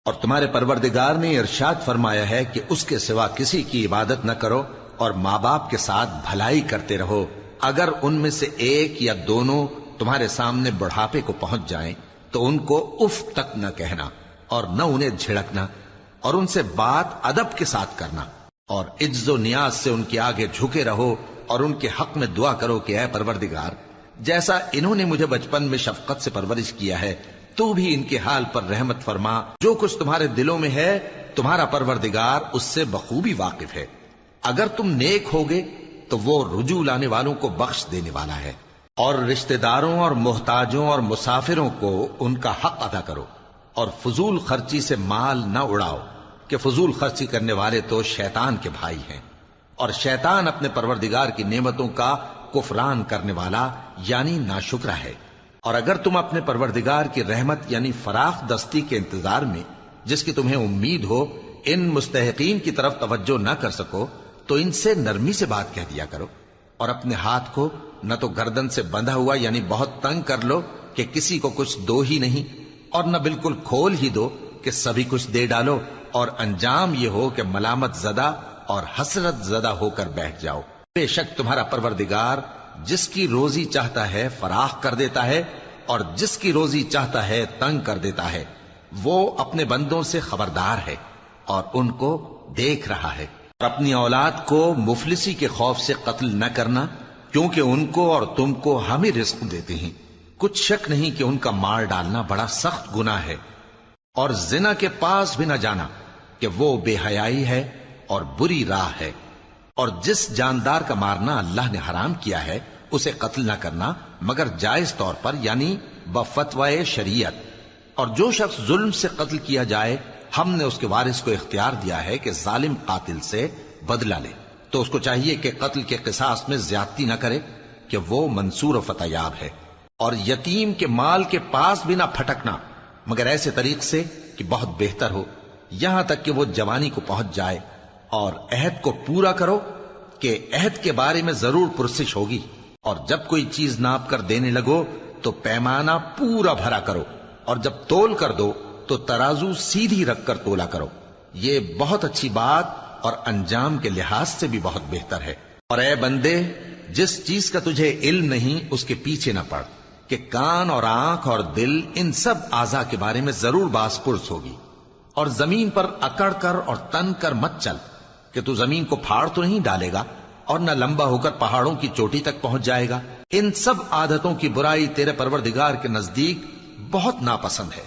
اور تمہارے پروردگار نے ارشاد فرمایا ہے کہ اس کے سوا کسی کی عبادت نہ کرو اور ماں باپ کے ساتھ بھلائی کرتے رہو، اگر ان میں سے ایک یا دونوں تمہارے سامنے بڑھاپے کو پہنچ جائیں تو ان کو اف تک نہ کہنا اور نہ انہیں جھڑکنا، اور ان سے بات ادب کے ساتھ کرنا، اور عجز و نیاز سے ان کے آگے جھکے رہو اور ان کے حق میں دعا کرو کہ اے پروردگار، جیسا انہوں نے مجھے بچپن میں شفقت سے پرورش کیا ہے تو بھی ان کے حال پر رحمت فرما، جو کچھ تمہارے دلوں میں ہے تمہارا پروردگار اس سے بخوبی واقف ہے، اگر تم نیک ہوگے تو وہ رجوع لانے والوں کو بخش دینے والا ہے۔ اور رشتہ داروں اور محتاجوں اور مسافروں کو ان کا حق ادا کرو، اور فضول خرچی سے مال نہ اڑاؤ کہ فضول خرچی کرنے والے تو شیطان کے بھائی ہیں، اور شیطان اپنے پروردگار کی نعمتوں کا کفران کرنے والا یعنی ناشکرا ہے۔ اور اگر تم اپنے پروردگار کی رحمت یعنی فراخ دستی کے انتظار میں جس کی تمہیں امید ہو ان مستحقین کی طرف توجہ نہ کر سکو تو ان سے نرمی سے بات کہہ دیا کرو، اور اپنے ہاتھ کو نہ تو گردن سے بندھا ہوا یعنی بہت تنگ کر لو کہ کسی کو کچھ دو ہی نہیں، اور نہ بالکل کھول ہی دو کہ سبھی کچھ دے ڈالو، اور انجام یہ ہو کہ ملامت زدہ اور حسرت زدہ ہو کر بیٹھ جاؤ۔ بے شک تمہارا پروردگار جس کی روزی چاہتا ہے فراخ کر دیتا ہے اور جس کی روزی چاہتا ہے تنگ کر دیتا ہے، وہ اپنے بندوں سے خبردار ہے اور ان کو دیکھ رہا ہے۔ اور اپنی اولاد کو مفلسی کے خوف سے قتل نہ کرنا، کیونکہ ان کو اور تم کو ہم ہی رزق دیتے ہیں، کچھ شک نہیں کہ ان کا مار ڈالنا بڑا سخت گناہ ہے۔ اور زنا کے پاس بھی نہ جانا کہ وہ بے حیائی ہے اور بری راہ ہے۔ اور جس جاندار کا مارنا اللہ نے حرام کیا ہے اسے قتل نہ کرنا مگر جائز طور پر یعنی بفتوائے شریعت، اور جو شخص ظلم سے قتل کیا جائے ہم نے اس کے وارث کو اختیار دیا ہے کہ ظالم قاتل سے بدلہ لے، تو اس کو چاہیے کہ قتل کے قصاص میں زیادتی نہ کرے کہ وہ منصور و فتح یاب ہے۔ اور یتیم کے مال کے پاس بھی نہ پھٹکنا مگر ایسے طریق سے کہ بہت بہتر ہو، یہاں تک کہ وہ جوانی کو پہنچ جائے، اور عہد کو پورا کرو کہ عہد کے بارے میں ضرور پرسش ہوگی، اور جب کوئی چیز ناپ کر دینے لگو تو پیمانہ پورا بھرا کرو، اور جب تول کر دو تو ترازو سیدھی رکھ کر تولا کرو، یہ بہت اچھی بات اور انجام کے لحاظ سے بھی بہت بہتر ہے۔ اور اے بندے، جس چیز کا تجھے علم نہیں اس کے پیچھے نہ پڑ کہ کان اور آنکھ اور دل ان سب اعضاء کے بارے میں ضرور باز پرس ہوگی، اور زمین پر اکڑ کر اور تن کر مت چل کہ تو زمین کو پھاڑ تو نہیں ڈالے گا اور نہ لمبا ہو کر پہاڑوں کی چوٹی تک پہنچ جائے گا۔ ان سب عادتوں کی برائی تیرے پروردگار کے نزدیک بہت ناپسند ہے۔